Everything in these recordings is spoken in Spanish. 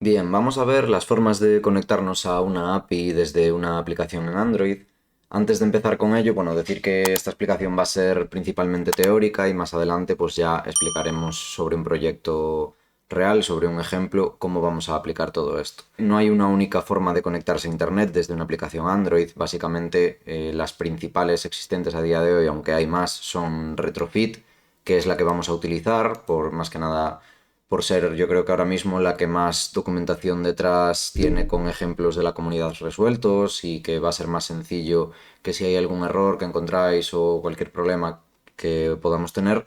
Bien, vamos a ver las formas de conectarnos a una API desde una aplicación en Android. Antes de empezar con ello, bueno, decir que esta explicación va a ser principalmente teórica y más adelante pues ya explicaremos sobre un proyecto real, sobre un ejemplo, cómo vamos a aplicar todo esto. No hay una única forma de conectarse a Internet desde una aplicación Android. Básicamente, las principales existentes a día de hoy, aunque hay más, son Retrofit, que es la que vamos a utilizar, por más que nada por ser yo creo que ahora mismo la que más documentación detrás tiene con ejemplos de la comunidad resueltos y que va a ser más sencillo que si hay algún error que encontráis o cualquier problema que podamos tener,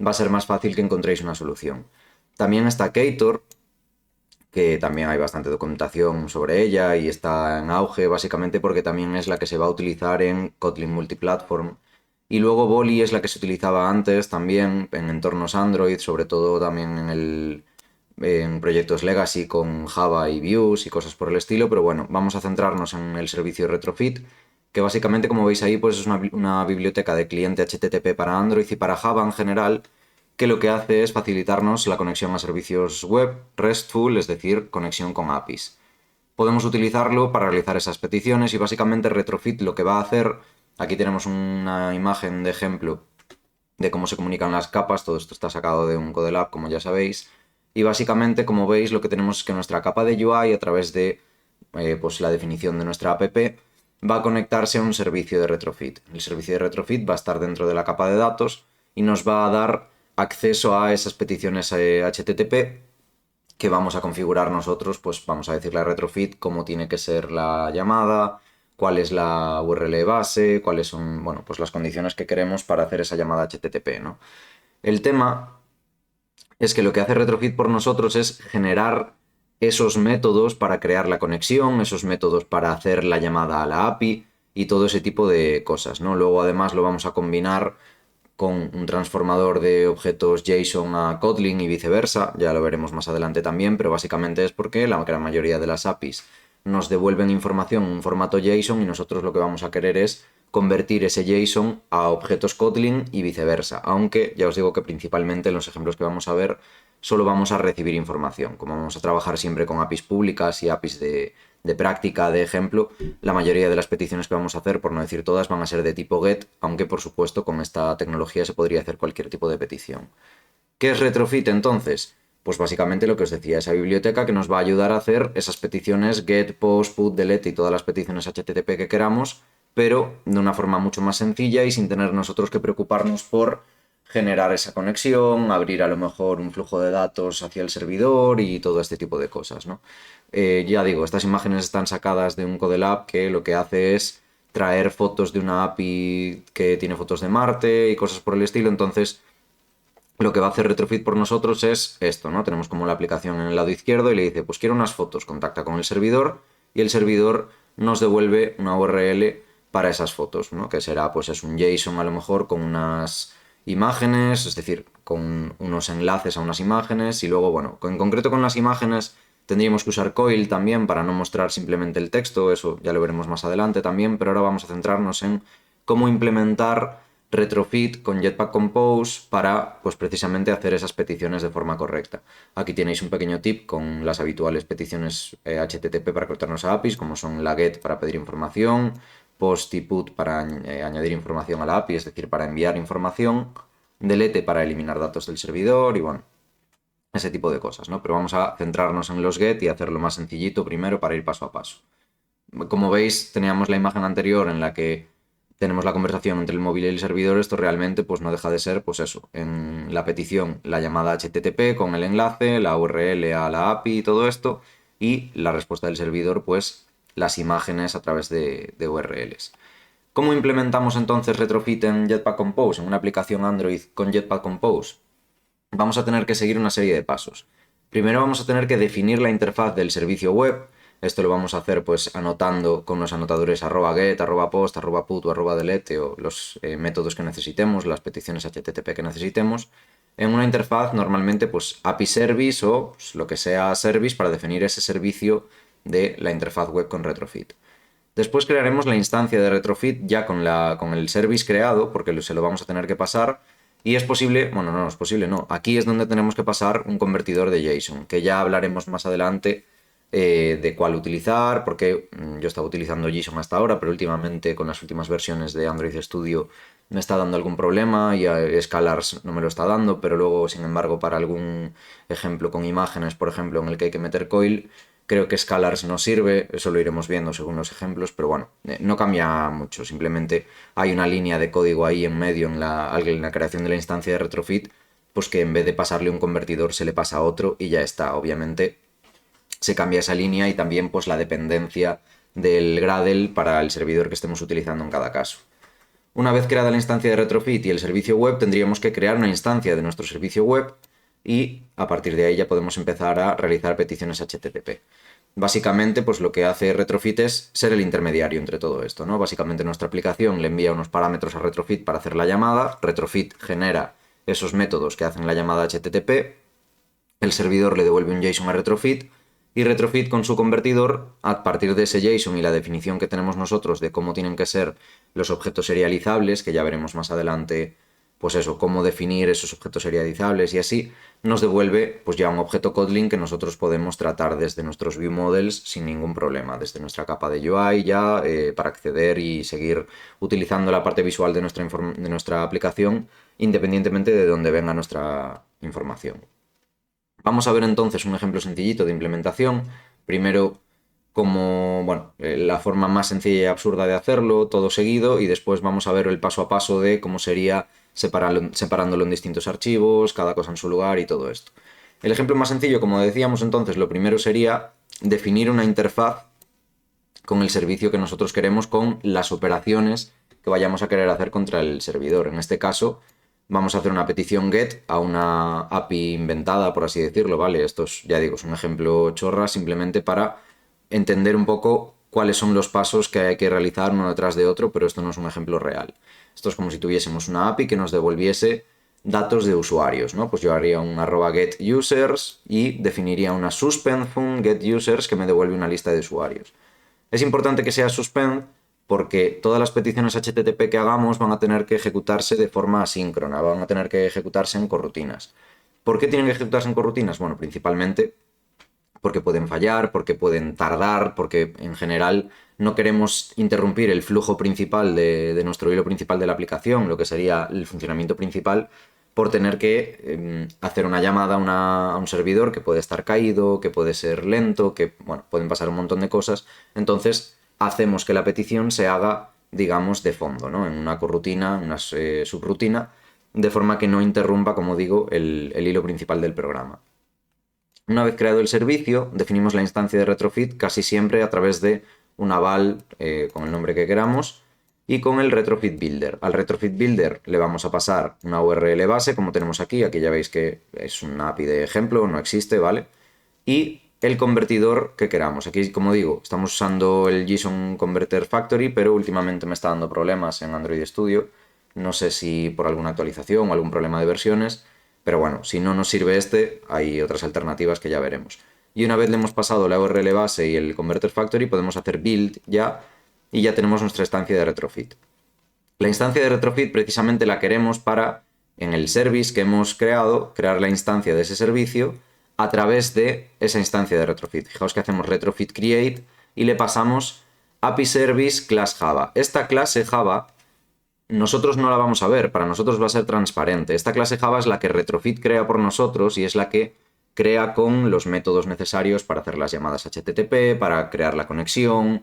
va a ser más fácil que encontréis una solución. También está Ktor, que también hay bastante documentación sobre ella y está en auge básicamente porque también es la que se va a utilizar en Kotlin Multiplatform. Y luego Bolly es la que se utilizaba antes también en entornos Android, sobre todo también en proyectos legacy con Java y Views y cosas por el estilo, pero bueno, vamos a centrarnos en el servicio Retrofit, que básicamente, como veis ahí, pues es una biblioteca de cliente HTTP para Android y para Java en general, que lo que hace es facilitarnos la conexión a servicios web RESTful, es decir, conexión con APIs. Podemos utilizarlo para realizar esas peticiones y básicamente Retrofit lo que va a hacer, aquí tenemos una imagen de ejemplo de cómo se comunican las capas, todo esto está sacado de un Codelab, como ya sabéis, y básicamente, como veis, lo que tenemos es que nuestra capa de UI, a través de pues la definición de nuestra app, va a conectarse a un servicio de Retrofit. El servicio de Retrofit va a estar dentro de la capa de datos y nos va a dar acceso a esas peticiones HTTP que vamos a configurar nosotros, pues vamos a decirle a Retrofit cómo tiene que ser la llamada, cuál es la URL base, cuáles son, bueno, pues las condiciones que queremos para hacer esa llamada HTTP, ¿no? El tema es que lo que hace Retrofit por nosotros es generar esos métodos para crear la conexión, esos métodos para hacer la llamada a la API y todo ese tipo de cosas, ¿no? Luego además lo vamos a combinar con un transformador de objetos JSON a Kotlin y viceversa, ya lo veremos más adelante también, pero básicamente es porque la gran mayoría de las APIs nos devuelven información en un formato JSON y nosotros lo que vamos a querer es convertir ese JSON a objetos Kotlin y viceversa, aunque ya os digo que principalmente en los ejemplos que vamos a ver solo vamos a recibir información. Como vamos a trabajar siempre con APIs públicas y APIs de práctica, de ejemplo, la mayoría de las peticiones que vamos a hacer, por no decir todas, van a ser de tipo GET, aunque por supuesto con esta tecnología se podría hacer cualquier tipo de petición. ¿Qué es Retrofit entonces? Pues básicamente lo que os decía, esa biblioteca que nos va a ayudar a hacer esas peticiones GET, POST, PUT, DELETE y todas las peticiones HTTP que queramos, pero de una forma mucho más sencilla y sin tener nosotros que preocuparnos por generar esa conexión, abrir a lo mejor un flujo de datos hacia el servidor y todo este tipo de cosas, ¿no? Ya digo, estas imágenes están sacadas de un Codelab que lo que hace es traer fotos de una API que tiene fotos de Marte y cosas por el estilo, entonces lo que va a hacer Retrofit por nosotros es esto, ¿no? Tenemos como la aplicación en el lado izquierdo y le dice, pues quiero unas fotos, contacta con el servidor y el servidor nos devuelve una URL para esas fotos, ¿no? Que será, pues es un JSON a lo mejor con unas imágenes, es decir, con unos enlaces a unas imágenes y luego, bueno, en concreto con las imágenes tendríamos que usar Coil también para no mostrar simplemente el texto, eso ya lo veremos más adelante también, pero ahora vamos a centrarnos en cómo implementar Retrofit con Jetpack Compose para, pues precisamente hacer esas peticiones de forma correcta. Aquí tenéis un pequeño tip con las habituales peticiones HTTP para conectarnos a APIs, como son la GET para pedir información, POST y PUT para añadir información a la API, es decir, para enviar información, DELETE para eliminar datos del servidor y bueno, ese tipo de cosas, ¿no? Pero vamos a centrarnos en los GET y hacerlo más sencillito primero para ir paso a paso. Como veis, teníamos la imagen anterior en la que tenemos la conversación entre el móvil y el servidor. Esto realmente pues no deja de ser, pues eso, en la petición, la llamada HTTP con el enlace, la URL a la API y todo esto, y la respuesta del servidor, pues las imágenes a través de URLs. ¿Cómo implementamos entonces Retrofit en Jetpack Compose, en una aplicación Android con Jetpack Compose? Vamos a tener que seguir una serie de pasos. Primero vamos a tener que definir la interfaz del servicio web. Esto lo vamos a hacer pues anotando con los anotadores @get, @post, @put o @delete o los métodos que necesitemos, las peticiones HTTP que necesitemos, en una interfaz normalmente pues API Service o pues, lo que sea Service para definir ese servicio de la interfaz web con Retrofit. Después crearemos la instancia de Retrofit ya con el service creado, porque se lo vamos a tener que pasar. Y es posible, bueno, no es posible, no. Aquí es donde tenemos que pasar un convertidor de JSON, que ya hablaremos más adelante de cuál utilizar, porque yo estaba utilizando JSON hasta ahora, pero últimamente con las últimas versiones de Android Studio me está dando algún problema y Scalars no me lo está dando, pero luego, sin embargo, para algún ejemplo con imágenes, por ejemplo, en el que hay que meter coil, creo que Scalars no sirve, eso lo iremos viendo según los ejemplos, pero bueno, no cambia mucho, simplemente hay una línea de código ahí en medio en la creación de la instancia de retrofit, pues que en vez de pasarle un convertidor se le pasa a otro y ya está. Obviamente se cambia esa línea y también pues la dependencia del Gradle para el servidor que estemos utilizando en cada caso. Una vez creada la instancia de retrofit y el servicio web, tendríamos que crear una instancia de nuestro servicio web y a partir de ahí ya podemos empezar a realizar peticiones HTTP. Básicamente, pues lo que hace Retrofit es ser el intermediario entre todo esto, ¿no? Básicamente nuestra aplicación le envía unos parámetros a Retrofit para hacer la llamada, Retrofit genera esos métodos que hacen la llamada HTTP, el servidor le devuelve un JSON a Retrofit y Retrofit con su convertidor, a partir de ese JSON y la definición que tenemos nosotros de cómo tienen que ser los objetos serializables, que ya veremos más adelante, pues eso, cómo definir esos objetos serializables y así, nos devuelve pues ya un objeto Kotlin que nosotros podemos tratar desde nuestros view models sin ningún problema, desde nuestra capa de UI ya, para acceder y seguir utilizando la parte visual de nuestra aplicación, independientemente de dónde venga nuestra información. Vamos a ver entonces un ejemplo sencillito de implementación. Primero, la forma más sencilla y absurda de hacerlo, todo seguido, y después vamos a ver el paso a paso de cómo sería separándolo en distintos archivos, cada cosa en su lugar y todo esto. El ejemplo más sencillo, como decíamos entonces, lo primero sería definir una interfaz con el servicio que nosotros queremos, con las operaciones que vayamos a querer hacer contra el servidor. En este caso, vamos a hacer una petición GET a una API inventada, por así decirlo, ¿vale? Esto es, ya digo, es un ejemplo chorra, simplemente para entender un poco cuáles son los pasos que hay que realizar uno detrás de otro, pero esto no es un ejemplo real. Esto es como si tuviésemos una API que nos devolviese datos de usuarios, ¿no? Pues yo haría un @getUsers y definiría una suspend fun getUsers que me devuelve una lista de usuarios. Es importante que sea suspend porque todas las peticiones HTTP que hagamos van a tener que ejecutarse de forma asíncrona, van a tener que ejecutarse en corrutinas. ¿Por qué tienen que ejecutarse en corrutinas? Bueno, principalmente porque pueden fallar, porque pueden tardar, porque en general no queremos interrumpir el flujo principal de nuestro hilo principal de la aplicación, lo que sería el funcionamiento principal, por tener que hacer una llamada a un servidor que puede estar caído, que puede ser lento, que bueno, pueden pasar un montón de cosas. Entonces hacemos que la petición se haga, digamos, de fondo, ¿no? En una corrutina, una subrutina, de forma que no interrumpa, como digo, el hilo principal del programa. Una vez creado el servicio, definimos la instancia de retrofit casi siempre a través de un aval con el nombre que queramos y con el retrofit builder. Al retrofit builder le vamos a pasar una URL base, como tenemos aquí ya veis que es una API de ejemplo, no existe, ¿vale? Y el convertidor que queramos. Aquí, como digo, estamos usando el JSON Converter Factory, pero últimamente me está dando problemas en Android Studio. No sé si por alguna actualización o algún problema de versiones, pero bueno, si no nos sirve este, hay otras alternativas que ya veremos. Y una vez le hemos pasado la URL base y el Converter Factory, podemos hacer build ya y ya tenemos nuestra instancia de retrofit. La instancia de retrofit precisamente la queremos para, en el service que hemos creado, crear la instancia de ese servicio a través de esa instancia de retrofit. Fijaos que hacemos retrofit create y le pasamos API service class Java. Esta clase Java nosotros no la vamos a ver, para nosotros va a ser transparente. Esta clase Java es la que Retrofit crea por nosotros y es la que crea con los métodos necesarios para hacer las llamadas HTTP, para crear la conexión,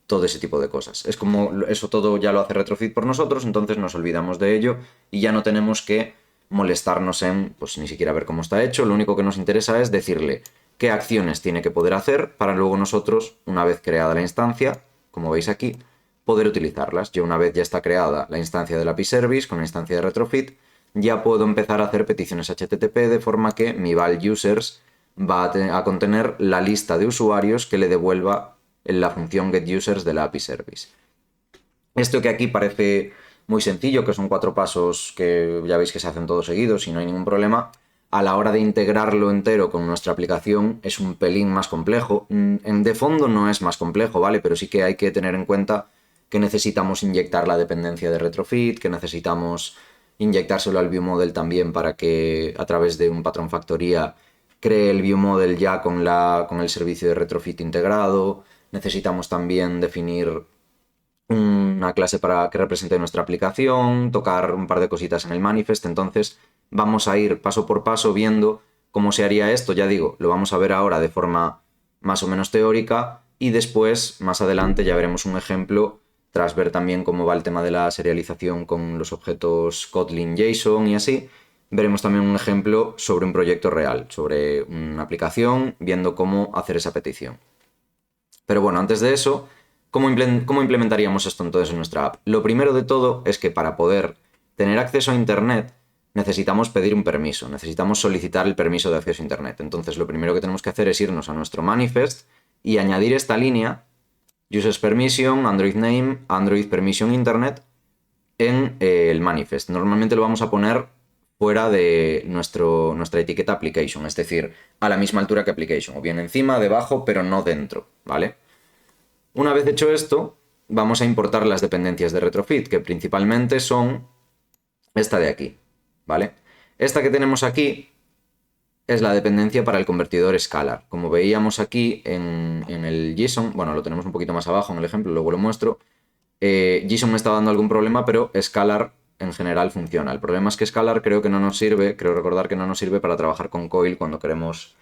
todo ese tipo de cosas. Es como eso todo ya lo hace Retrofit por nosotros, entonces nos olvidamos de ello y ya no tenemos que molestarnos en, pues ni siquiera ver cómo está hecho. Lo único que nos interesa es decirle qué acciones tiene que poder hacer para luego nosotros, una vez creada la instancia, como veis aquí, poder utilizarlas. Yo una vez ya está creada la instancia del API Service con la instancia de Retrofit, ya puedo empezar a hacer peticiones HTTP de forma que mi val users va a contener la lista de usuarios que le devuelva en la función getUsers de la API Service. Esto que aquí parece muy sencillo, que son 4 pasos que ya veis que se hacen todos seguidos y no hay ningún problema, a la hora de integrarlo entero con nuestra aplicación es un pelín más complejo. De fondo no es más complejo, ¿vale? Pero sí que hay que tener en cuenta que necesitamos inyectar la dependencia de retrofit, que necesitamos inyectárselo al viewModel también para que a través de un patrón factoría cree el viewModel ya con el servicio de retrofit integrado. Necesitamos también definir una clase para que represente nuestra aplicación, tocar un par de cositas en el manifest. Entonces vamos a ir paso por paso viendo cómo se haría esto. Ya digo, lo vamos a ver ahora de forma más o menos teórica y después, más adelante, ya veremos un ejemplo tras ver también cómo va el tema de la serialización con los objetos Kotlin JSON y así. Veremos también un ejemplo sobre un proyecto real, sobre una aplicación, viendo cómo hacer esa petición. Pero bueno, antes de eso, ¿cómo implementaríamos esto entonces en nuestra app? Lo primero de todo es que para poder tener acceso a Internet necesitamos pedir un permiso, necesitamos solicitar el permiso de acceso a Internet. Entonces lo primero que tenemos que hacer es irnos a nuestro manifest y añadir esta línea, Users Permission, Android Name, Android Permission Internet, en el manifest. Normalmente lo vamos a poner fuera de nuestra etiqueta application, es decir, a la misma altura que application, o bien encima, debajo, pero no dentro, ¿vale? Una vez hecho esto, vamos a importar las dependencias de retrofit, que principalmente son esta de aquí, ¿vale? Esta que tenemos aquí es la dependencia para el convertidor Scalar. Como veíamos aquí en el JSON, bueno, lo tenemos un poquito más abajo en el ejemplo, luego lo muestro. JSON me está dando algún problema, pero Scalar en general funciona. El problema es que Scalar creo recordar que no nos sirve para trabajar con Coil cuando queremos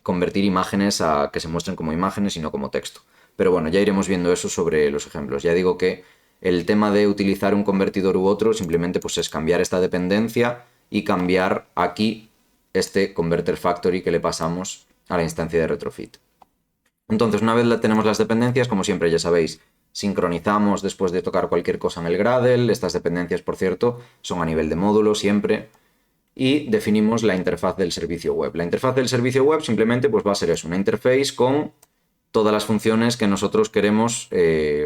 convertir imágenes a que se muestren como imágenes y no como texto. Pero bueno, ya iremos viendo eso sobre los ejemplos. Ya digo que el tema de utilizar un convertidor u otro simplemente pues es cambiar esta dependencia y cambiar aquí este converter factory que le pasamos a la instancia de retrofit. Entonces, una vez tenemos las dependencias, como siempre ya sabéis, sincronizamos después de tocar cualquier cosa en el Gradle. Estas dependencias, por cierto, son a nivel de módulo siempre. Y definimos la interfaz del servicio web. La interfaz del servicio web simplemente pues, va a ser eso, una interface con todas las funciones que nosotros queremos,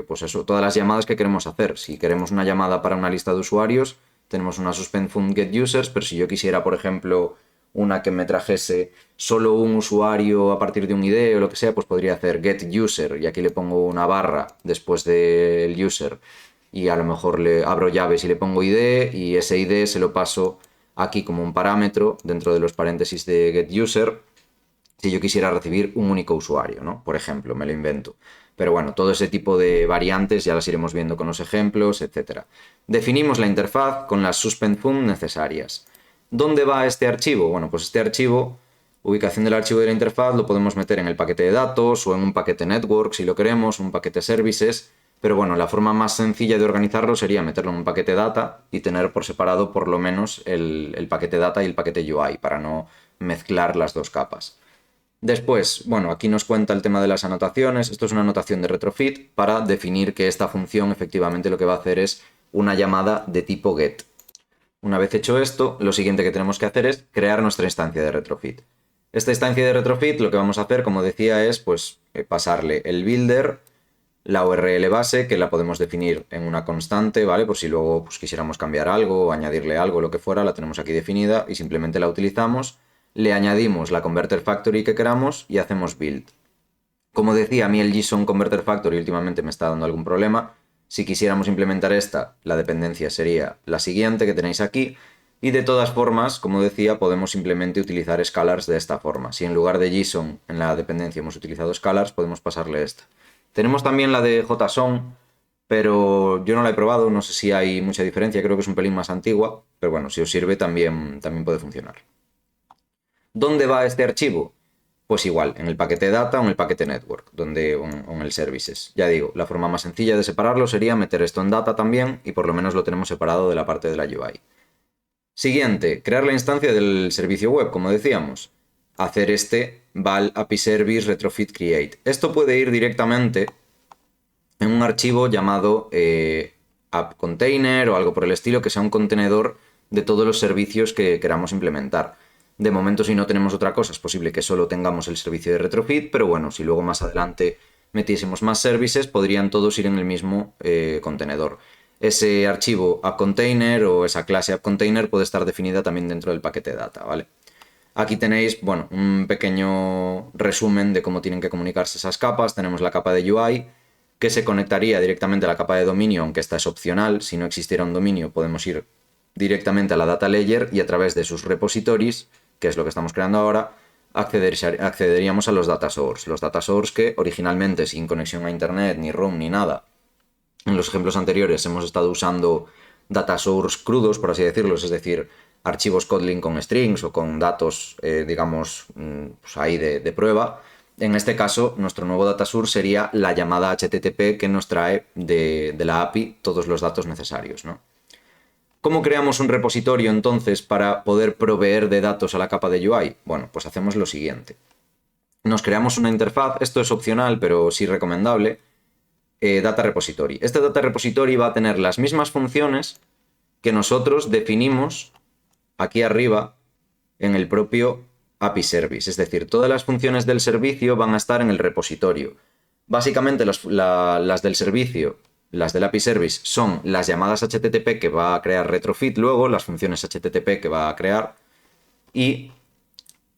pues eso, todas las llamadas que queremos hacer. Si queremos una llamada para una lista de usuarios, tenemos una suspend fund get users, pero si yo quisiera, por ejemplo, una que me trajese solo un usuario a partir de un ID o lo que sea, pues podría hacer get user y aquí le pongo una barra después del user y a lo mejor le abro llaves y le pongo ID y ese ID se lo paso aquí como un parámetro dentro de los paréntesis de get user si yo quisiera recibir un único usuario, ¿no? Por ejemplo, me lo invento. Pero bueno, todo ese tipo de variantes ya las iremos viendo con los ejemplos, etc. Definimos la interfaz con las suspend fund necesarias. ¿Dónde va este archivo? Bueno, pues este archivo, ubicación del archivo de la interfaz, lo podemos meter en el paquete de datos o en un paquete network si lo queremos, un paquete services, pero bueno, la forma más sencilla de organizarlo sería meterlo en un paquete data y tener por separado por lo menos el paquete data y el paquete UI para no mezclar las dos capas. Después, bueno, aquí nos cuenta el tema de las anotaciones. Esto es una anotación de retrofit para definir que esta función efectivamente lo que va a hacer es una llamada de tipo get. Una vez hecho esto, lo siguiente que tenemos que hacer es crear nuestra instancia de retrofit. Esta instancia de retrofit lo que vamos a hacer, como decía, es pues pasarle el builder, la URL base, que la podemos definir en una constante, ¿vale? Por si luego pues, quisiéramos cambiar algo o añadirle algo, lo que fuera, la tenemos aquí definida y simplemente la utilizamos. Le añadimos la converter factory que queramos y hacemos build. Como decía, a mí el JSON converter factory últimamente me está dando algún problema. Si quisiéramos implementar esta, la dependencia sería la siguiente que tenéis aquí. Y de todas formas, como decía, podemos simplemente utilizar scalars de esta forma. Si en lugar de JSON en la dependencia hemos utilizado scalars, podemos pasarle esta. Tenemos también la de JSON, pero yo no la he probado, no sé si hay mucha diferencia, creo que es un pelín más antigua, pero bueno, si os sirve también puede funcionar. ¿Dónde va este archivo? Pues igual, en el paquete data o en el paquete network, o en el services. Ya digo, la forma más sencilla de separarlo sería meter esto en data también y por lo menos lo tenemos separado de la parte de la UI. Siguiente, crear la instancia del servicio web, como decíamos. Hacer este val API service retrofit create. Esto puede ir directamente en un archivo llamado app container o algo por el estilo, que sea un contenedor de todos los servicios que queramos implementar. De momento, si no tenemos otra cosa, es posible que solo tengamos el servicio de retrofit, pero bueno, si luego más adelante metiésemos más services, podrían todos ir en el mismo contenedor. Ese archivo AppContainer o esa clase AppContainer puede estar definida también dentro del paquete data, ¿vale? Aquí tenéis, bueno, un pequeño resumen de cómo tienen que comunicarse esas capas. Tenemos la capa de UI, que se conectaría directamente a la capa de dominio, aunque esta es opcional. Si no existiera un dominio, podemos ir directamente a la data layer y a través de sus repositorios que es lo que estamos creando ahora, accederíamos a los data source. Los data source que originalmente, sin conexión a internet, ni ROM, ni nada, en los ejemplos anteriores hemos estado usando data source crudos, por así decirlo, es decir, archivos Kotlin con strings o con datos, digamos, pues ahí de prueba. En este caso, nuestro nuevo data source sería la llamada HTTP que nos trae de la API todos los datos necesarios, ¿no? ¿Cómo creamos un repositorio entonces para poder proveer de datos a la capa de UI? Bueno, pues hacemos lo siguiente. Nos creamos una interfaz, esto es opcional, pero sí recomendable, Data Repository. Este Data Repository va a tener las mismas funciones que nosotros definimos aquí arriba en el propio API Service. Es decir, todas las funciones del servicio van a estar en el repositorio. Básicamente las del servicio, las del API Service, son las llamadas HTTP que va a crear Retrofit luego, las funciones HTTP que va a crear, y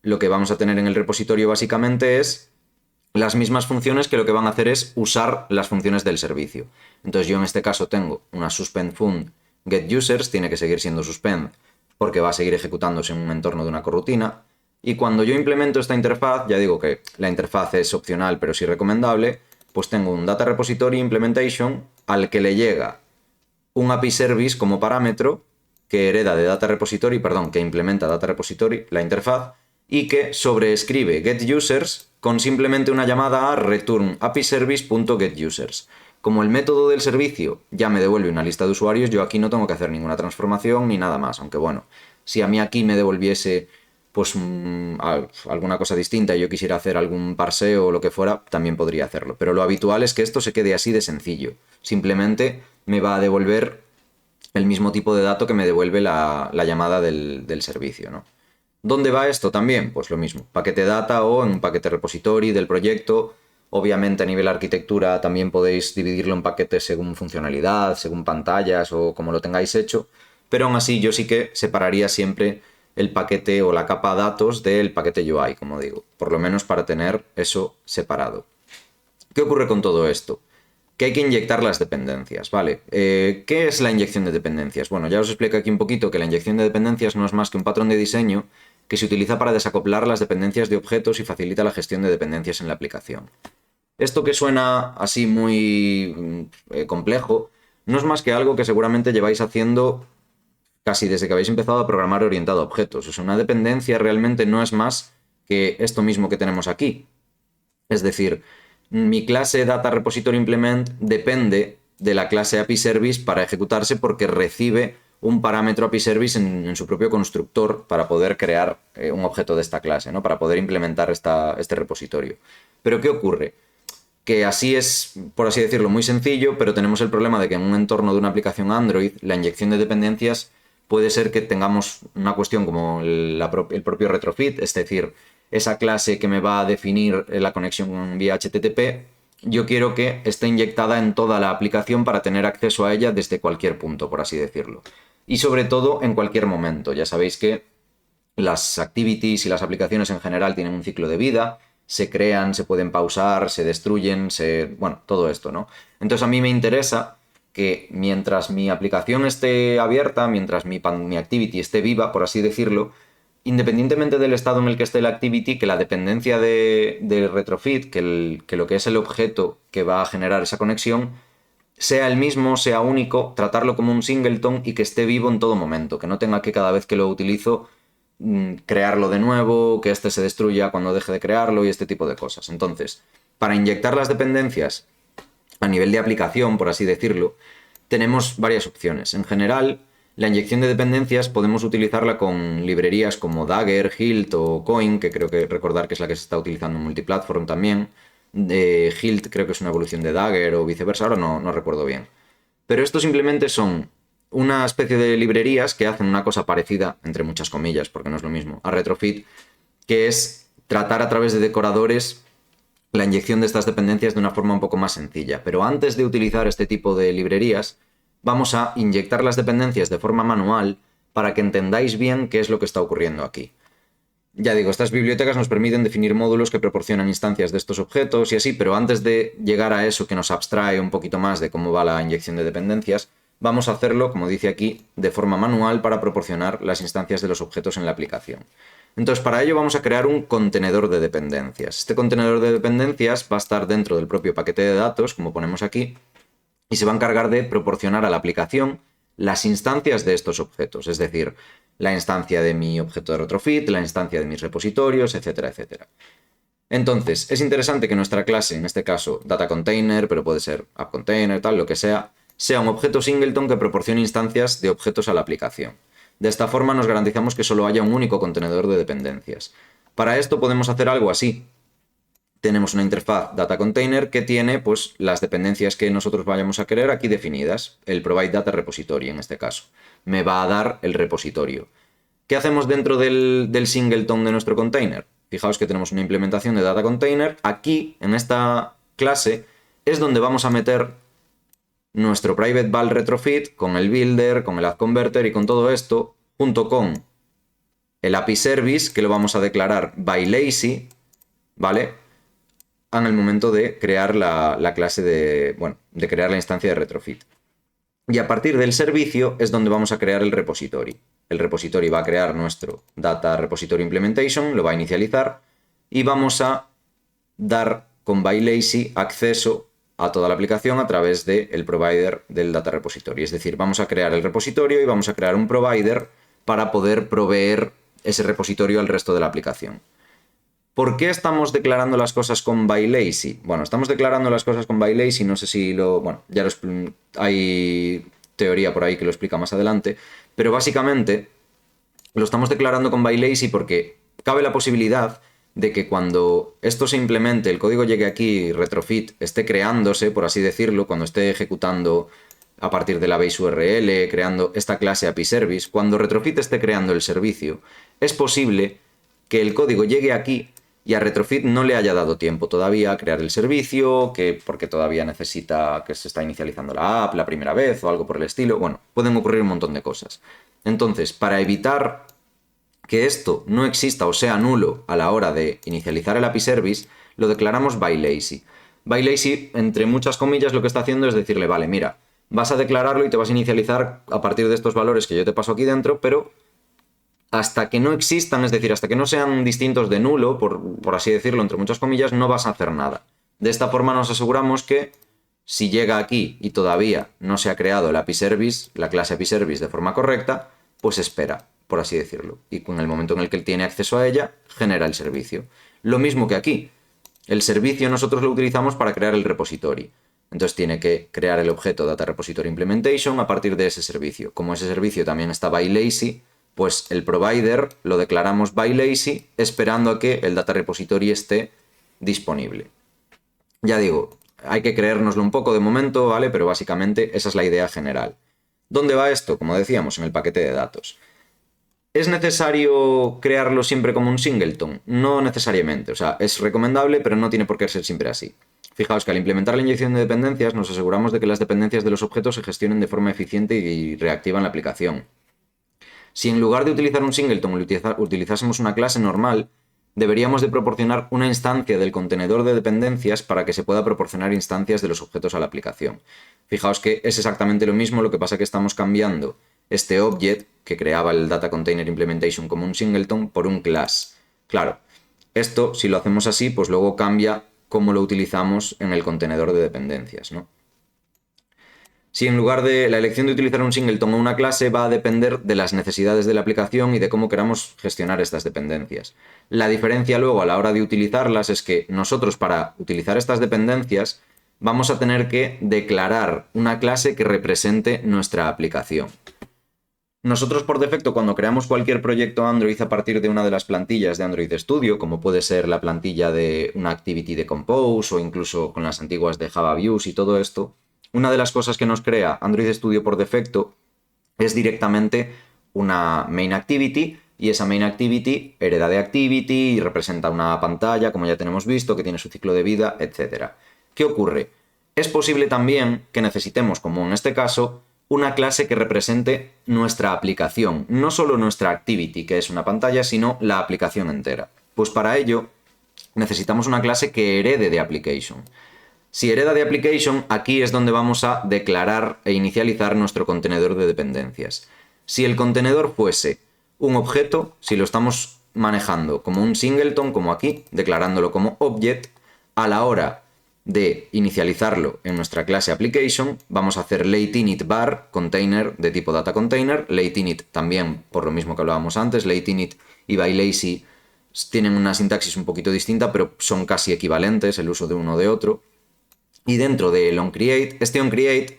lo que vamos a tener en el repositorio básicamente es las mismas funciones que lo que van a hacer es usar las funciones del servicio. Entonces yo en este caso tengo una suspend fun get users, tiene que seguir siendo suspend porque va a seguir ejecutándose en un entorno de una corrutina. Y cuando yo implemento esta interfaz, ya digo que la interfaz es opcional pero sí recomendable, pues tengo un Data Repository Implementation al que le llega un API Service como parámetro que hereda de Data Repository, perdón, que implementa Data Repository, la interfaz, y que sobreescribe getUsers con simplemente una llamada a return apiservice.getUsers. Como el método del servicio ya me devuelve una lista de usuarios, yo aquí no tengo que hacer ninguna transformación ni nada más, aunque bueno, si a mí aquí me devolviese pues alguna cosa distinta y yo quisiera hacer algún parseo o lo que fuera, también podría hacerlo. Pero lo habitual es que esto se quede así de sencillo. Simplemente me va a devolver el mismo tipo de dato que me devuelve la llamada del servicio, ¿no? ¿Dónde va esto también? Pues lo mismo, paquete data o en un paquete repository del proyecto. Obviamente a nivel arquitectura también podéis dividirlo en paquetes según funcionalidad, según pantallas o como lo tengáis hecho, pero aún así yo sí que separaría siempre el paquete o la capa datos del paquete UI, como digo, por lo menos para tener eso separado. ¿Qué ocurre con todo esto? Que hay que inyectar las dependencias, ¿vale? ¿Qué es la inyección de dependencias? Bueno, ya os explico aquí un poquito que la inyección de dependencias no es más que un patrón de diseño que se utiliza para desacoplar las dependencias de objetos y facilita la gestión de dependencias en la aplicación. Esto que suena así muy complejo, no es más que algo que seguramente lleváis haciendo casi desde que habéis empezado a programar orientado a objetos. O sea, una dependencia realmente no es más que esto mismo que tenemos aquí. Es decir, mi clase Data Repository Implement depende de la clase API Service para ejecutarse porque recibe un parámetro API Service en su propio constructor para poder crear un objeto de esta clase, ¿no? Para poder implementar este repositorio. Pero ¿qué ocurre? Que así es, por así decirlo, muy sencillo, pero tenemos el problema de que en un entorno de una aplicación Android, la inyección de dependencias puede ser que tengamos una cuestión como el propio retrofit, es decir, esa clase que me va a definir la conexión vía HTTP, yo quiero que esté inyectada en toda la aplicación para tener acceso a ella desde cualquier punto, por así decirlo. Y sobre todo en cualquier momento. Ya sabéis que las activities y las aplicaciones en general tienen un ciclo de vida, se crean, se pueden pausar, se destruyen, bueno, todo esto, ¿no? Entonces a mí me interesa que mientras mi aplicación esté abierta, mientras mi activity esté viva, por así decirlo, independientemente del estado en el que esté la activity, que la dependencia de retrofit, que lo que es el objeto que va a generar esa conexión, sea el mismo, sea único, tratarlo como un singleton y que esté vivo en todo momento, que no tenga que cada vez que lo utilizo crearlo de nuevo, que este se destruya cuando deje de crearlo y este tipo de cosas. Entonces, para inyectar las dependencias a nivel de aplicación, por así decirlo, tenemos varias opciones. En general, la inyección de dependencias podemos utilizarla con librerías como Dagger, Hilt o Coin, que creo que recordar que es la que se está utilizando en multiplatform también. Hilt creo que es una evolución de Dagger o viceversa, ahora no recuerdo bien. Pero esto simplemente son una especie de librerías que hacen una cosa parecida, entre muchas comillas, porque no es lo mismo, a Retrofit, que es tratar a través de decoradores la inyección de estas dependencias de una forma un poco más sencilla. Pero antes de utilizar este tipo de librerías, vamos a inyectar las dependencias de forma manual para que entendáis bien qué es lo que está ocurriendo aquí. Ya digo, estas bibliotecas nos permiten definir módulos que proporcionan instancias de estos objetos y así, pero antes de llegar a eso que nos abstrae un poquito más de cómo va la inyección de dependencias, vamos a hacerlo, como dice aquí, de forma manual para proporcionar las instancias de los objetos en la aplicación. Entonces, para ello vamos a crear un contenedor de dependencias. Este contenedor de dependencias va a estar dentro del propio paquete de datos, como ponemos aquí, y se va a encargar de proporcionar a la aplicación las instancias de estos objetos, es decir, la instancia de mi objeto de retrofit, la instancia de mis repositorios, etcétera, etcétera. Entonces, es interesante que nuestra clase, en este caso data container, pero puede ser app container, tal, lo que sea un objeto singleton que proporcione instancias de objetos a la aplicación. De esta forma nos garantizamos que solo haya un único contenedor de dependencias. Para esto podemos hacer algo así. Tenemos una interfaz data container que tiene pues, las dependencias que nosotros vayamos a querer aquí definidas. El provide data repository en este caso. Me va a dar el repositorio. ¿Qué hacemos dentro del singleton de nuestro container? Fijaos que tenemos una implementación de data container. Aquí, en esta clase, es donde vamos a meter nuestro private val retrofit con el builder, con el add converter y con todo esto, junto con el API service, que lo vamos a declarar by lazy, ¿vale? En el momento de crear la clase de crear la instancia de retrofit. Y a partir del servicio es donde vamos a crear el repository. El repository va a crear nuestro data repository implementation, lo va a inicializar y vamos a dar con bylazy acceso a toda la aplicación a través del provider del data repository. Es decir, vamos a crear el repositorio y vamos a crear un provider para poder proveer ese repositorio al resto de la aplicación. ¿Por qué estamos declarando las cosas con bylazy? Bueno, estamos declarando las cosas con bylazy, no sé si hay teoría por ahí que lo explica más adelante, pero básicamente lo estamos declarando con bylazy porque cabe la posibilidad de que cuando esto se implemente, el código llegue aquí, retrofit, esté creándose, por así decirlo, cuando esté ejecutando a partir de la base URL, creando esta clase API Service, cuando retrofit esté creando el servicio, es posible que el código llegue aquí y a retrofit no le haya dado tiempo todavía a crear el servicio, porque todavía necesita que se está inicializando la app la primera vez o algo por el estilo. Bueno, pueden ocurrir un montón de cosas. Entonces, para evitar que esto no exista o sea nulo a la hora de inicializar el API Service, lo declaramos bylazy. Bylazy, entre muchas comillas, lo que está haciendo es decirle, vale, mira, vas a declararlo y te vas a inicializar a partir de estos valores que yo te paso aquí dentro, pero hasta que no existan, es decir, hasta que no sean distintos de nulo, por así decirlo, entre muchas comillas, no vas a hacer nada. De esta forma nos aseguramos que si llega aquí y todavía no se ha creado el API Service, la clase API Service de forma correcta, pues espera, por así decirlo. Y con el momento en el que él tiene acceso a ella, genera el servicio. Lo mismo que aquí. El servicio nosotros lo utilizamos para crear el repository. Entonces tiene que crear el objeto Data Repository Implementation a partir de ese servicio. Como ese servicio también está bylazy, pues el provider lo declaramos bylazy esperando a que el Data Repository esté disponible. Ya digo, hay que creérnoslo un poco de momento, ¿vale? Pero básicamente esa es la idea general. ¿Dónde va esto? Como decíamos, en el paquete de datos. ¿Es necesario crearlo siempre como un singleton? No necesariamente, o sea, es recomendable, pero no tiene por qué ser siempre así. Fijaos que al implementar la inyección de dependencias nos aseguramos de que las dependencias de los objetos se gestionen de forma eficiente y reactiva en la aplicación. Si en lugar de utilizar un singleton utilizásemos una clase normal, deberíamos de proporcionar una instancia del contenedor de dependencias para que se pueda proporcionar instancias de los objetos a la aplicación. Fijaos que es exactamente lo mismo, lo que pasa que estamos cambiando este object que creaba el Data Container Implementation como un singleton por un class. Claro, esto si lo hacemos así, pues luego cambia cómo lo utilizamos en el contenedor de dependencias, ¿no? Si en lugar de la elección de utilizar un singleton o una clase va a depender de las necesidades de la aplicación y de cómo queramos gestionar estas dependencias. La diferencia luego a la hora de utilizarlas es que nosotros para utilizar estas dependencias vamos a tener que declarar una clase que represente nuestra aplicación. Nosotros por defecto cuando creamos cualquier proyecto Android a partir de una de las plantillas de Android Studio, como puede ser la plantilla de una Activity de Compose o incluso con las antiguas de Java Views y todo esto, una de las cosas que nos crea Android Studio por defecto es directamente una main activity y esa main activity hereda de activity y representa una pantalla, como ya tenemos visto, que tiene su ciclo de vida, etc. ¿Qué ocurre? Es posible también que necesitemos, como en este caso, una clase que represente nuestra aplicación, no solo nuestra activity, que es una pantalla, sino la aplicación entera. Pues para ello necesitamos una clase que herede de application. Si hereda de application, aquí es donde vamos a declarar e inicializar nuestro contenedor de dependencias. Si el contenedor fuese un objeto, si lo estamos manejando como un singleton, como aquí, declarándolo como object, a la hora de inicializarlo en nuestra clase application, vamos a hacer lateinit var container de tipo data container. Lateinit también, por lo mismo que hablábamos antes, lateinit y bylazy tienen una sintaxis un poquito distinta, pero son casi equivalentes el uso de uno o de otro. Y dentro del onCreate, este onCreate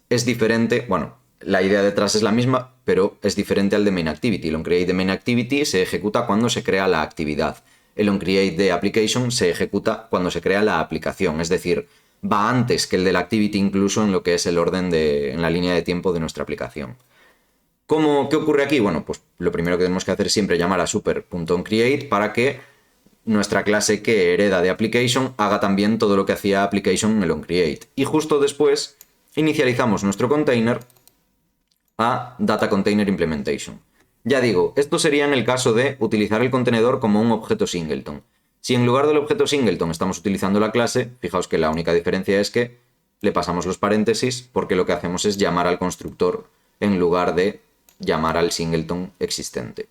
es diferente, bueno, la idea detrás es la misma, pero es diferente al de MainActivity. El onCreate de MainActivity se ejecuta cuando se crea la actividad. El onCreate de Application se ejecuta cuando se crea la aplicación, es decir, va antes que el de la Activity incluso en lo que es el orden en la línea de tiempo de nuestra aplicación. ¿Qué ocurre aquí? Bueno, pues lo primero que tenemos que hacer es siempre llamar a super.onCreate para que nuestra clase que hereda de application haga también todo lo que hacía application en el onCreate. Y justo después inicializamos nuestro container a data container implementation. Ya digo, esto sería en el caso de utilizar el contenedor como un objeto singleton. Si en lugar del objeto singleton estamos utilizando la clase, fijaos que la única diferencia es que le pasamos los paréntesis porque lo que hacemos es llamar al constructor en lugar de llamar al singleton existente.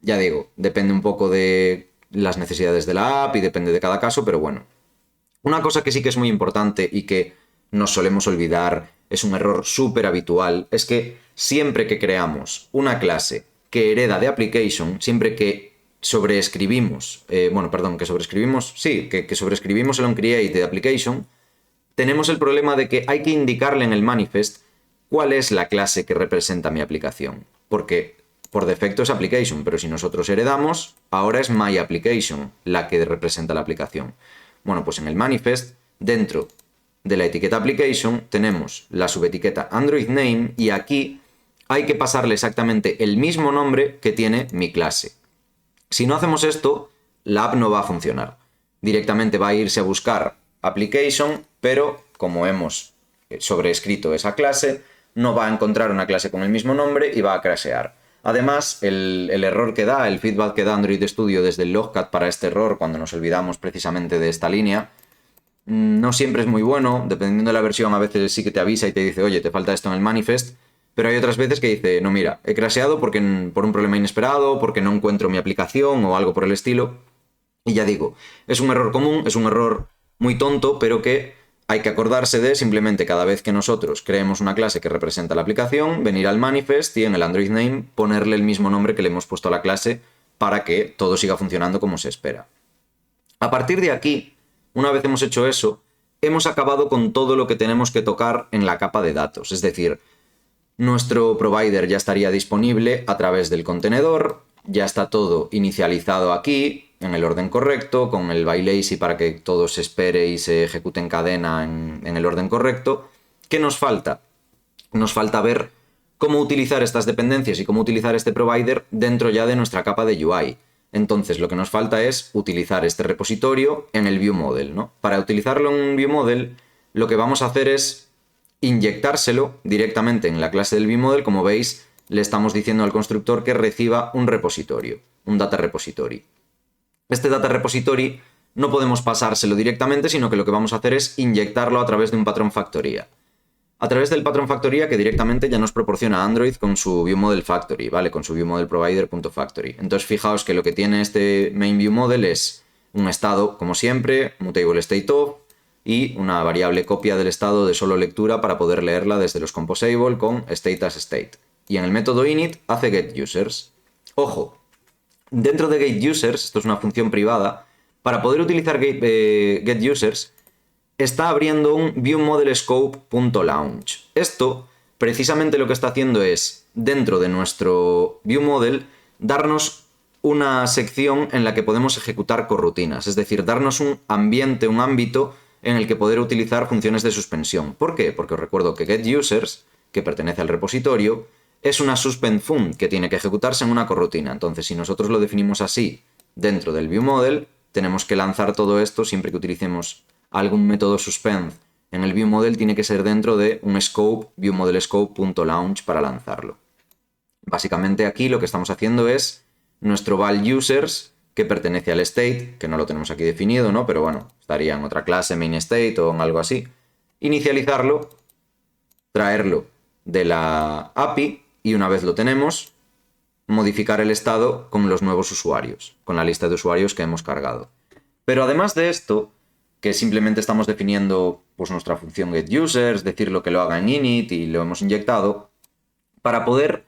Ya digo, depende un poco de las necesidades de la app y depende de cada caso, pero bueno. Una cosa que sí que es muy importante y que nos solemos olvidar, es un error súper habitual, es que siempre que creamos una clase que hereda de application, siempre que sobreescribimos, que sobreescribimos el onCreate de application, tenemos el problema de que hay que indicarle en el manifest cuál es la clase que representa mi aplicación. Porque por defecto es application, pero si nosotros heredamos, ahora es my application la que representa la aplicación. Bueno, pues en el manifest, dentro de la etiqueta application, tenemos la subetiqueta Android name y aquí hay que pasarle exactamente el mismo nombre que tiene mi clase. Si no hacemos esto, la app no va a funcionar. Directamente va a irse a buscar application, pero como hemos sobreescrito esa clase, no va a encontrar una clase con el mismo nombre y va a crashear. Además, el error que da, el feedback que da Android Studio desde el logcat para este error, cuando nos olvidamos precisamente de esta línea, no siempre es muy bueno. Dependiendo de la versión, a veces sí que te avisa y te dice, oye, te falta esto en el manifest, pero hay otras veces que dice, no, mira, he crasheado por un problema inesperado, porque no encuentro mi aplicación o algo por el estilo. Y ya digo, es un error común, es un error muy tonto, pero que hay que acordarse de simplemente cada vez que nosotros creemos una clase que representa la aplicación, venir al manifest y en el Android name ponerle el mismo nombre que le hemos puesto a la clase para que todo siga funcionando como se espera. A partir de aquí, una vez hemos hecho eso, hemos acabado con todo lo que tenemos que tocar en la capa de datos. Es decir, nuestro provider ya estaría disponible a través del contenedor, ya está todo inicializado aquí, en el orden correcto, con el bylazy para que todo se espere y se ejecute en cadena en el orden correcto. ¿Qué nos falta? Nos falta ver cómo utilizar estas dependencias y cómo utilizar este provider dentro ya de nuestra capa de UI. Entonces lo que nos falta es utilizar este repositorio en el ViewModel, ¿no? Para utilizarlo en un ViewModel, lo que vamos a hacer es inyectárselo directamente en la clase del ViewModel. Como veis, le estamos diciendo al constructor que reciba un repositorio, un data repository. Este data repository no podemos pasárselo directamente, sino que lo que vamos a hacer es inyectarlo a través de un patrón factoría. A través del patrón factoría que directamente ya nos proporciona Android con su ViewModel Factory, ¿vale? Con su ViewModelProvider.factory. Entonces fijaos que lo que tiene este main ViewModel es un estado, como siempre, mutable state of, y una variable copia del estado de solo lectura para poder leerla desde los composable con state as state. Y en el método init hace getUsers. Ojo, dentro de getUsers, esto es una función privada, para poder utilizar getUsers, está abriendo un ViewModelScope.launch. Esto, precisamente lo que está haciendo es, dentro de nuestro ViewModel, darnos una sección en la que podemos ejecutar corrutinas, es decir, darnos un ambiente, un ámbito en el que poder utilizar funciones de suspensión. ¿Por qué? Porque os recuerdo que getUsers, que pertenece al repositorio, es una suspend fun que tiene que ejecutarse en una corrutina. Entonces, si nosotros lo definimos así dentro del ViewModel, tenemos que lanzar todo esto siempre que utilicemos algún método suspend en el ViewModel, tiene que ser dentro de un scope, ViewModelScope.launch para lanzarlo. Básicamente aquí lo que estamos haciendo es nuestro val users que pertenece al state, que no lo tenemos aquí definido, ¿no? Pero bueno, estaría en otra clase, main state o en algo así. Inicializarlo, traerlo de la API y una vez lo tenemos, modificar el estado con los nuevos usuarios, con la lista de usuarios que hemos cargado. Pero además de esto, que simplemente estamos definiendo pues, nuestra función getUsers, decirlo que lo haga en init y lo hemos inyectado, para poder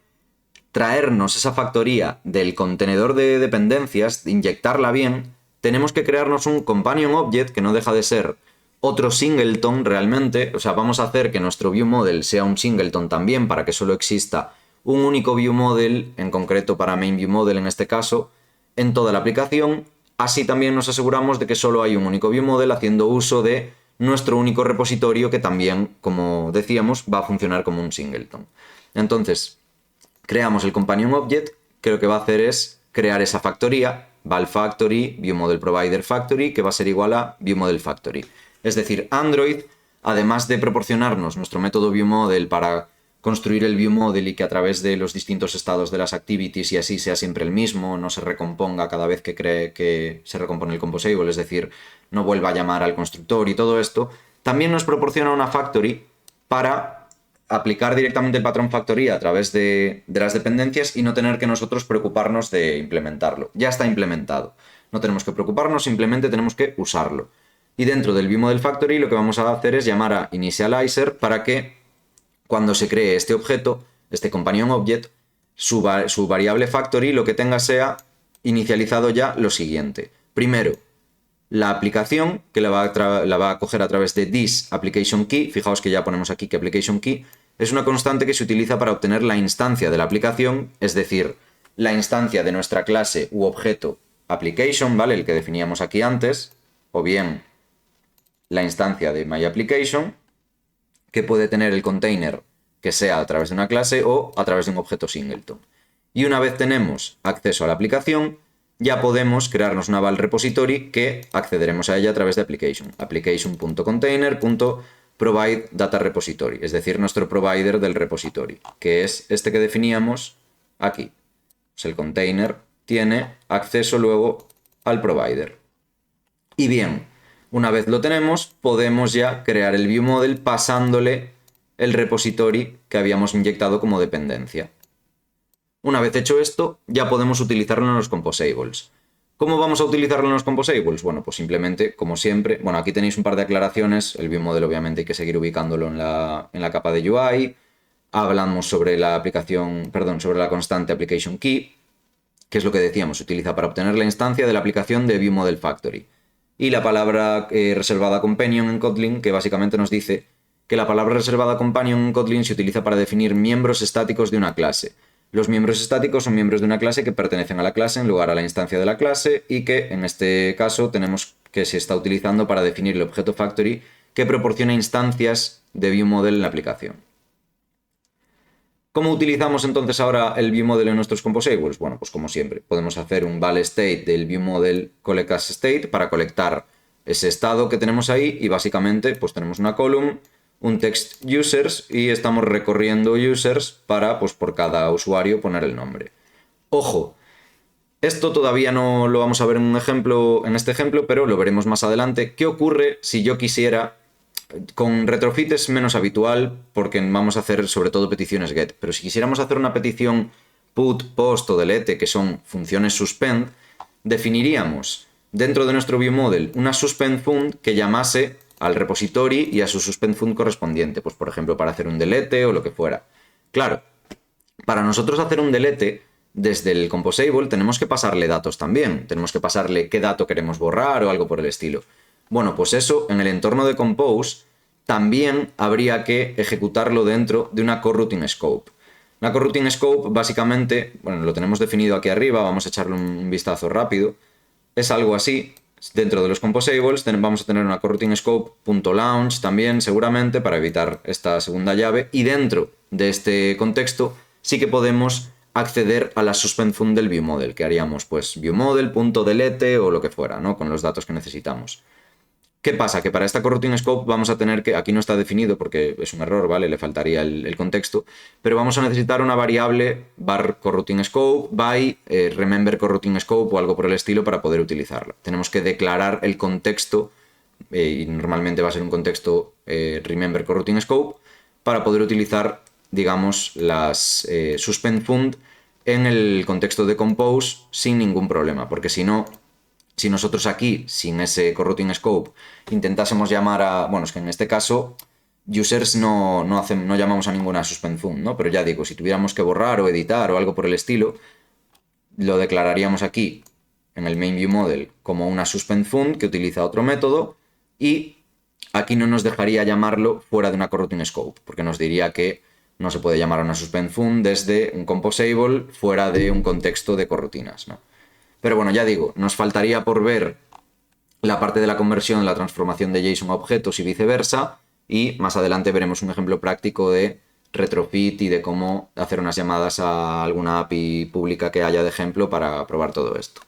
traernos esa factoría del contenedor de dependencias, inyectarla bien, tenemos que crearnos un companion object que no deja de ser otro singleton realmente. O sea, vamos a hacer que nuestro viewModel sea un singleton también para que solo exista un único viewModel, en concreto para main viewModel en este caso, en toda la aplicación. Así también nos aseguramos de que solo hay un único viewModel haciendo uso de nuestro único repositorio que también, como decíamos, va a funcionar como un singleton. Entonces, creamos el companion object, que lo que va a hacer es crear esa factoría, val factory, viewModel provider factory, que va a ser igual a viewModel factory. Es decir, Android, además de proporcionarnos nuestro método viewModel para construir el viewModel y que a través de los distintos estados de las activities y así sea siempre el mismo, no se recomponga cada vez que cree que se recompone el composable, es decir, no vuelva a llamar al constructor y todo esto, también nos proporciona una factory para aplicar directamente el patrón factoría a través de las dependencias y no tener que nosotros preocuparnos de implementarlo. Ya está implementado. No tenemos que preocuparnos, simplemente tenemos que usarlo. Y dentro del viewModel factory lo que vamos a hacer es llamar a initializer para que cuando se cree este objeto, este companion object, su variable factory lo que tenga sea inicializado ya lo siguiente. Primero, la aplicación, que la va a coger a través de this application key. Fijaos que ya ponemos aquí que application key es una constante que se utiliza para obtener la instancia de la aplicación, es decir, la instancia de nuestra clase u objeto application, ¿vale? El que definíamos aquí antes, o bien la instancia de myApplication, que puede tener el container que sea a través de una clase o a través de un objeto singleton. Y una vez tenemos acceso a la aplicación, ya podemos crearnos una val repository que accederemos a ella a través de application. application.container.provide data repository, es decir, nuestro provider del repository, que es este que definíamos aquí. Pues el container tiene acceso luego al provider. Y bien, una vez lo tenemos, podemos ya crear el viewModel pasándole el repository que habíamos inyectado como dependencia. Una vez hecho esto, ya podemos utilizarlo en los composables. ¿Cómo vamos a utilizarlo en los composables? Bueno, pues simplemente, como siempre, bueno, aquí tenéis un par de aclaraciones. El viewModel obviamente hay que seguir ubicándolo en la capa de UI. Hablamos sobre la aplicación, perdón, sobre la constante application key, que es lo que decíamos, se utiliza para obtener la instancia de la aplicación de viewModel factory. Y la palabra reservada companion en Kotlin, que básicamente nos dice que la palabra reservada companion en Kotlin se utiliza para definir miembros estáticos de una clase. Los miembros estáticos son miembros de una clase que pertenecen a la clase en lugar a la instancia de la clase y que en este caso tenemos que se está utilizando para definir el objeto factory que proporciona instancias de viewModel en la aplicación. ¿Cómo utilizamos entonces ahora el viewModel en nuestros composables? Bueno, pues como siempre, podemos hacer un val state del viewModel collect as state para colectar ese estado que tenemos ahí y básicamente pues tenemos una column, un text users y estamos recorriendo users para pues por cada usuario poner el nombre. Ojo, esto todavía no lo vamos a ver en un ejemplo, en este ejemplo, pero lo veremos más adelante. ¿Qué ocurre si yo quisiera? Con retrofit es menos habitual porque vamos a hacer sobre todo peticiones get, pero si quisiéramos hacer una petición put, post o delete, que son funciones suspend, definiríamos dentro de nuestro viewModel una suspend fund que llamase al repository y a su suspend fund correspondiente, pues por ejemplo para hacer un delete o lo que fuera. Claro, para nosotros hacer un delete desde el composable tenemos que pasarle datos también, tenemos que pasarle qué dato queremos borrar o algo por el estilo. Bueno, pues eso en el entorno de Compose también habría que ejecutarlo dentro de una coroutine scope. Una coroutine scope básicamente, bueno, lo tenemos definido aquí arriba, vamos a echarle un vistazo rápido. Es algo así, dentro de los composables vamos a tener una coroutine scope.launch también seguramente para evitar esta segunda llave y dentro de este contexto sí que podemos acceder a la suspend fund del viewModel, que haríamos pues viewModel.delete o lo que fuera, ¿no? Con los datos que necesitamos. ¿Qué pasa? Que para esta coroutine scope vamos a tener que, aquí no está definido porque es un error, ¿vale? Le faltaría el contexto, pero vamos a necesitar una variable var coroutine scope by remember coroutine scope o algo por el estilo para poder utilizarla. Tenemos que declarar el contexto, y normalmente va a ser un contexto remember coroutine scope, para poder utilizar, digamos, las suspend fund en el contexto de compose sin ningún problema, porque si no, si nosotros aquí, sin ese coroutine scope, intentásemos llamar a... Bueno, es que en este caso, users no llamamos a ninguna suspend fund, ¿no? Pero ya digo, si tuviéramos que borrar o editar o algo por el estilo, lo declararíamos aquí en el main view model como una suspend fund que utiliza otro método y aquí no nos dejaría llamarlo fuera de una coroutine scope, porque nos diría que no se puede llamar a una suspend fund desde un composable fuera de un contexto de corrutinas, ¿no? Pero bueno, ya digo, nos faltaría por ver la parte de la conversión, la transformación de JSON a objetos y viceversa, y más adelante veremos un ejemplo práctico de retrofit y de cómo hacer unas llamadas a alguna API pública que haya de ejemplo para probar todo esto.